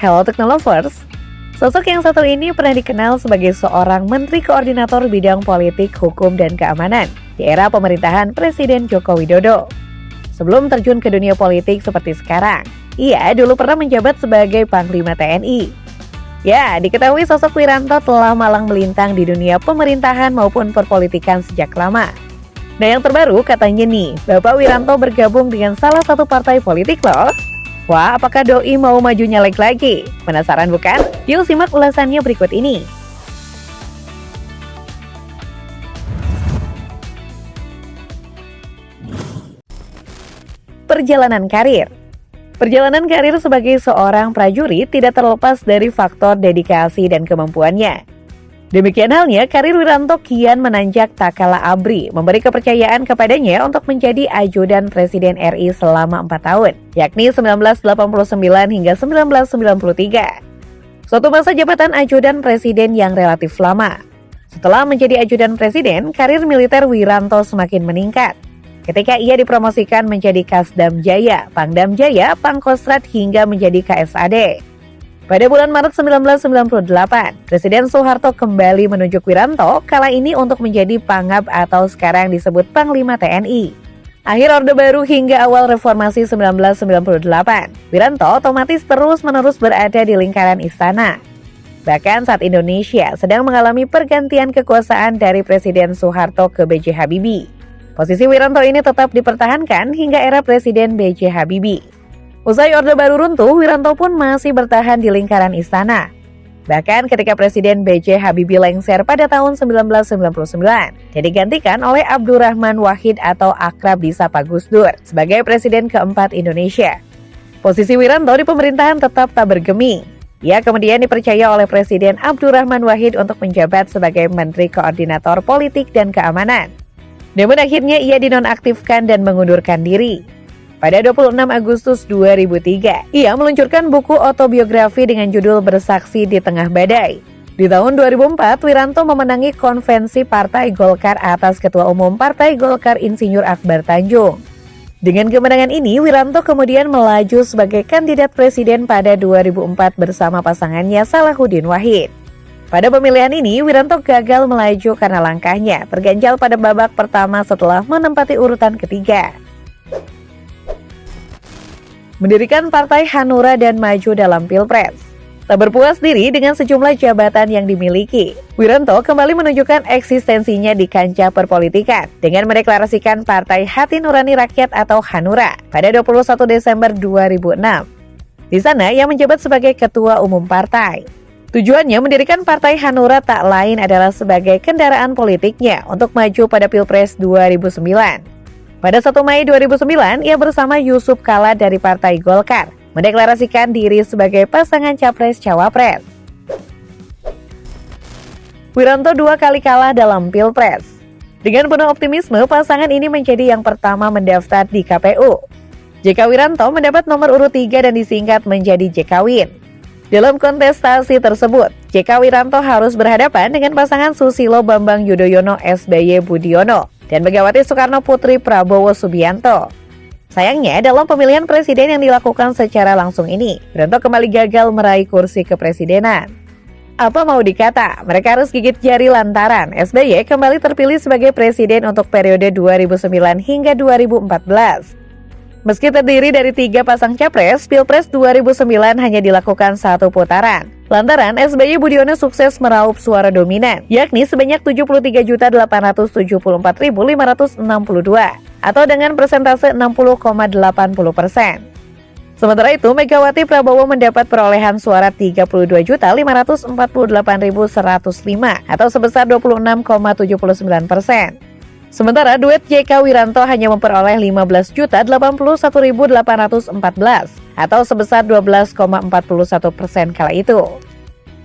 Hello Technolovers. Sosok yang satu ini pernah dikenal sebagai seorang Menteri Koordinator Bidang Politik, Hukum, dan Keamanan di era pemerintahan Presiden Joko Widodo. Sebelum terjun ke dunia politik seperti sekarang, ia dulu pernah menjabat sebagai Panglima TNI. Ya, diketahui sosok Wiranto telah malang melintang di dunia pemerintahan maupun perpolitikan sejak lama. Nah yang terbaru katanya nih, Bapak Wiranto bergabung dengan salah satu partai politik loh. Wah, apakah doi mau maju nyalek lagi? Penasaran bukan? Yuk simak ulasannya berikut ini. Perjalanan karir. Perjalanan karir sebagai seorang prajurit tidak terlepas dari faktor dedikasi dan kemampuannya. Demikian halnya, karir Wiranto kian menanjak tak kalah ABRI memberi kepercayaan kepadanya untuk menjadi ajudan Presiden RI selama 4 tahun, yakni 1989 hingga 1993. Suatu masa jabatan ajudan Presiden yang relatif lama. Setelah menjadi ajudan Presiden, karir militer Wiranto semakin meningkat. Ketika ia dipromosikan menjadi Kasdam Jaya, Pangdam Jaya, Pangkostrat hingga menjadi KSAD. Pada bulan Maret 1998, Presiden Soeharto kembali menunjuk Wiranto kala ini untuk menjadi Pangab atau sekarang disebut Panglima TNI. Akhir Orde Baru hingga awal Reformasi 1998, Wiranto otomatis terus-menerus berada di lingkaran istana. Bahkan saat Indonesia sedang mengalami pergantian kekuasaan dari Presiden Soeharto ke B.J. Habibie. Posisi Wiranto ini tetap dipertahankan hingga era Presiden B.J. Habibie. Usai Orde Baru runtuh, Wiranto pun masih bertahan di lingkaran istana. Bahkan ketika Presiden B.J. Habibie lengser pada tahun 1999, dia digantikan oleh Abdurrahman Wahid atau akrab disapa Gus Dur sebagai Presiden keempat Indonesia. Posisi Wiranto di pemerintahan tetap tak bergeming. Ia kemudian dipercaya oleh Presiden Abdurrahman Wahid untuk menjabat sebagai Menteri Koordinator Politik dan Keamanan. Namun akhirnya ia dinonaktifkan dan mengundurkan diri. Pada 26 Agustus 2003, ia meluncurkan buku autobiografi dengan judul Bersaksi di Tengah Badai. Di tahun 2004, Wiranto memenangi konvensi Partai Golkar atas Ketua Umum Partai Golkar Insinyur Akbar Tanjung. Dengan kemenangan ini, Wiranto kemudian melaju sebagai kandidat presiden pada 2004 bersama pasangannya Salahuddin Wahid. Pada pemilihan ini, Wiranto gagal melaju karena langkahnya terganjal pada babak pertama setelah menempati urutan ketiga. Mendirikan Partai Hanura dan maju dalam Pilpres. Tak berpuas diri dengan sejumlah jabatan yang dimiliki, Wiranto kembali menunjukkan eksistensinya di kancah perpolitikan dengan mendeklarasikan Partai Hati Nurani Rakyat atau Hanura pada 21 Desember 2006. Di sana ia menjabat sebagai Ketua Umum Partai. Tujuannya mendirikan Partai Hanura tak lain adalah sebagai kendaraan politiknya untuk maju pada Pilpres 2009. Pada 1 Mei 2009, ia bersama Yusuf Kala dari Partai Golkar mendeklarasikan diri sebagai pasangan Capres-Cawapres. Wiranto 2 kali kalah dalam Pilpres. Dengan penuh optimisme, pasangan ini menjadi yang pertama mendaftar di KPU. JK Wiranto mendapat nomor urut 3 dan disingkat menjadi JKWin. Dalam kontestasi tersebut, JK Wiranto harus berhadapan dengan pasangan Susilo Bambang Yudhoyono SBY Budiono dan Megawati Soekarno Putri Prabowo Subianto. Sayangnya, dalam pemilihan presiden yang dilakukan secara langsung ini, Wiranto kembali gagal meraih kursi kepresidenan. Apa mau dikata, mereka harus gigit jari lantaran SBY kembali terpilih sebagai presiden untuk periode 2009 hingga 2014. Meski terdiri dari 3 pasang capres, Pilpres 2009 hanya dilakukan 1 putaran. Lantaran SBY Budiono sukses meraup suara dominan, yakni sebanyak 73.874.562 atau dengan persentase 60,80%. Sementara itu, Megawati Prabowo mendapat perolehan suara 32.548.105 atau sebesar 26,79%. Sementara duet JK Wiranto hanya memperoleh 15.081.814 atau sebesar 12,41% kala itu.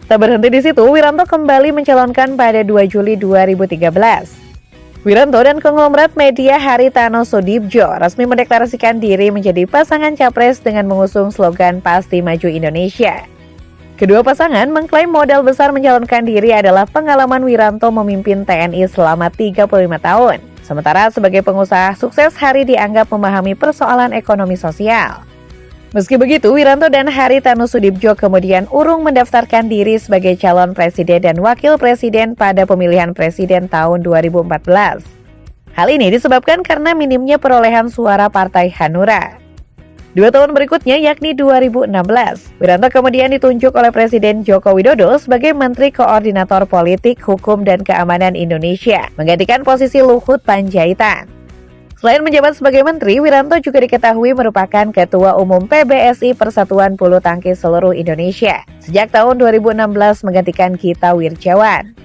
Tak berhenti di situ, Wiranto kembali mencalonkan pada 2 Juli 2013. Wiranto dan konglomerat media Haritano Sudibjo resmi mendeklarasikan diri menjadi pasangan capres dengan mengusung slogan Pasti Maju Indonesia. Kedua pasangan mengklaim modal besar mencalonkan diri adalah pengalaman Wiranto memimpin TNI selama 35 tahun. Sementara sebagai pengusaha sukses, Hari dianggap memahami persoalan ekonomi sosial. Meski begitu, Wiranto dan Haritanu Sudibjo kemudian urung mendaftarkan diri sebagai calon presiden dan wakil presiden pada pemilihan presiden tahun 2014. Hal ini disebabkan karena minimnya perolehan suara Partai Hanura. 2 tahun berikutnya, yakni 2016, Wiranto kemudian ditunjuk oleh Presiden Joko Widodo sebagai Menteri Koordinator Politik, Hukum, dan Keamanan Indonesia, menggantikan posisi Luhut Panjaitan. Selain menjabat sebagai menteri, Wiranto juga diketahui merupakan Ketua Umum PBSI Persatuan Bulu Tangkis Seluruh Indonesia sejak tahun 2016 menggantikan Gita Wirjawan.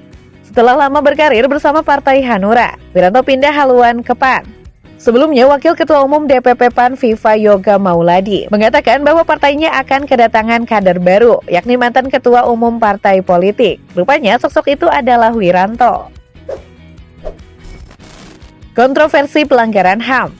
Setelah lama berkarir bersama Partai Hanura, Wiranto pindah haluan ke PAN. Sebelumnya, Wakil Ketua Umum DPP PAN Viva Yoga Mauladi mengatakan bahwa partainya akan kedatangan kader baru, yakni mantan Ketua Umum Partai Politik. Rupanya sosok itu adalah Wiranto. Kontroversi pelanggaran HAM.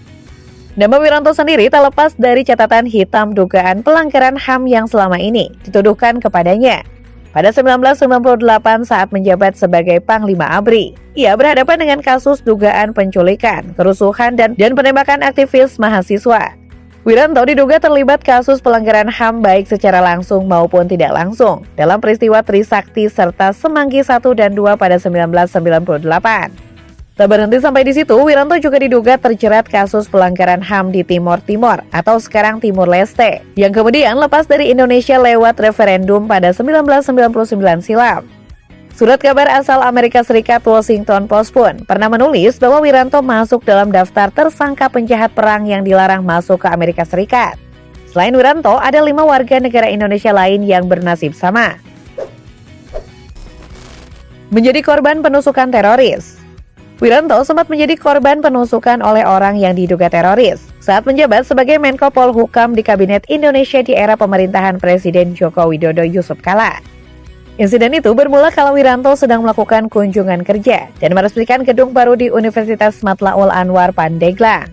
Nama Wiranto sendiri tak lepas dari catatan hitam dugaan pelanggaran HAM yang selama ini dituduhkan kepadanya. Pada 1998 saat menjabat sebagai Panglima ABRI, ia berhadapan dengan kasus dugaan penculikan, kerusuhan, dan penembakan aktivis mahasiswa. Wiranto diduga terlibat kasus pelanggaran HAM baik secara langsung maupun tidak langsung dalam peristiwa Trisakti serta Semanggi 1 dan 2 pada 1998. Tak berhenti sampai di situ, Wiranto juga diduga terjerat kasus pelanggaran HAM di Timor Timur atau sekarang Timur Leste, yang kemudian lepas dari Indonesia lewat referendum pada 1999 silam. Surat kabar asal Amerika Serikat Washington Post pun pernah menulis bahwa Wiranto masuk dalam daftar tersangka penjahat perang yang dilarang masuk ke Amerika Serikat. Selain Wiranto, ada 5 warga negara Indonesia lain yang bernasib sama. Menjadi korban penusukan teroris. Wiranto sempat menjadi korban penusukan oleh orang yang diduga teroris saat menjabat sebagai Menko Polhukam di Kabinet Indonesia di era pemerintahan Presiden Joko Widodo Yusuf Kala. Insiden itu bermula kala Wiranto sedang melakukan kunjungan kerja dan meresmikan gedung baru di Universitas Matlaul Anwar Pandeglang.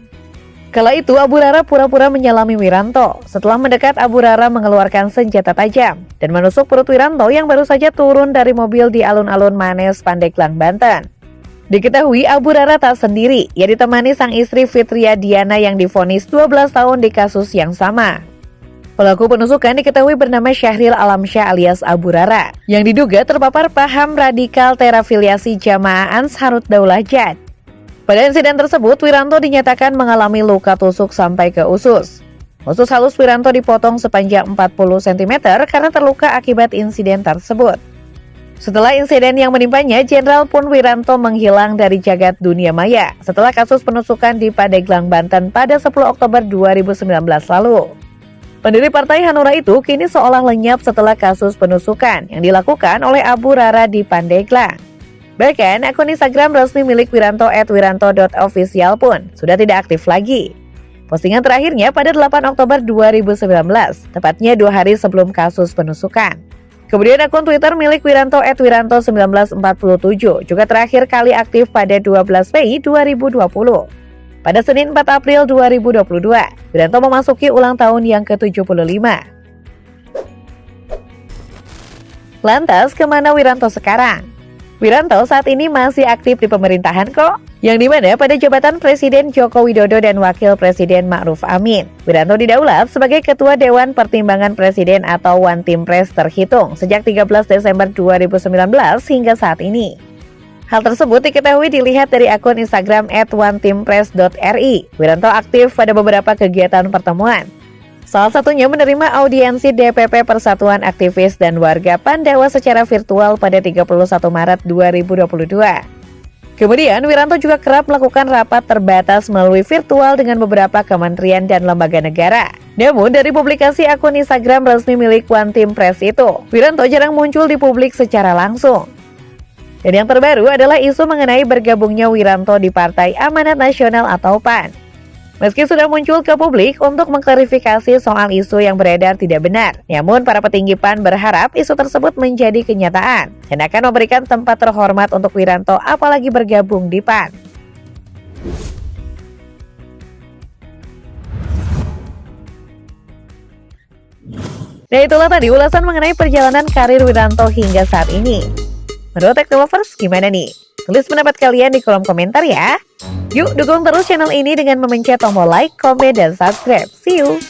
Kala itu Abu Rara pura-pura menyalami Wiranto. Setelah mendekat, Abu Rara mengeluarkan senjata tajam dan menusuk perut Wiranto yang baru saja turun dari mobil di alun-alun Manes, Pandeglang, Banten. Diketahui Abu Rara tak sendiri, ia ditemani sang istri Fitria Diana yang divonis 12 tahun di kasus yang sama. Pelaku penusukan diketahui bernama Syahril Alamsyah alias Abu Rara, yang diduga terpapar paham radikal terafiliasi Jamaah Ansharud Daulah Jad. Pada insiden tersebut, Wiranto dinyatakan mengalami luka tusuk sampai ke usus. Usus halus Wiranto dipotong sepanjang 40 cm karena terluka akibat insiden tersebut. Setelah insiden yang menimpanya, Jenderal Pun Wiranto menghilang dari jagat dunia maya setelah kasus penusukan di Pandeglang, Banten pada 10 Oktober 2019 lalu. Pendiri Partai Hanura itu kini seolah lenyap setelah kasus penusukan yang dilakukan oleh Abu Rara di Pandeglang. Bahkan akun Instagram resmi milik Wiranto @wiranto.official pun sudah tidak aktif lagi. Postingan terakhirnya pada 8 Oktober 2019, tepatnya 2 hari sebelum kasus penusukan. Kemudian akun Twitter milik Wiranto @wiranto1947 juga terakhir kali aktif pada 12 Mei 2020. Pada Senin 4 April 2022, Wiranto memasuki ulang tahun yang ke-75. Lantas, kemana Wiranto sekarang? Wiranto saat ini masih aktif di pemerintahan kok, yang dimana pada jabatan Presiden Joko Widodo dan Wakil Presiden Ma'ruf Amin, Wiranto didaulat sebagai Ketua Dewan Pertimbangan Presiden atau One Team Press terhitung sejak 13 Desember 2019 hingga saat ini. Hal tersebut diketahui dilihat dari akun Instagram @oneteampress.ri. Wiranto aktif pada beberapa kegiatan pertemuan. Salah satunya menerima audiensi DPP Persatuan Aktivis dan Warga Pandawa secara virtual pada 31 Maret 2022. Kemudian, Wiranto juga kerap melakukan rapat terbatas melalui virtual dengan beberapa kementerian dan lembaga negara. Namun, dari publikasi akun Instagram resmi milik One Team Press itu, Wiranto jarang muncul di publik secara langsung. Dan yang terbaru adalah isu mengenai bergabungnya Wiranto di Partai Amanat Nasional atau PAN. Meski sudah muncul ke publik untuk mengklarifikasi soal isu yang beredar tidak benar, namun para petinggi PAN berharap isu tersebut menjadi kenyataan dan akan memberikan tempat terhormat untuk Wiranto apalagi bergabung di PAN. Nah, itulah tadi ulasan mengenai perjalanan karir Wiranto hingga saat ini. Menurut Teknolovers, gimana nih? Tulis pendapat kalian di kolom komentar ya. Yuk dukung terus channel ini dengan memencet tombol like, komen, dan subscribe. See you!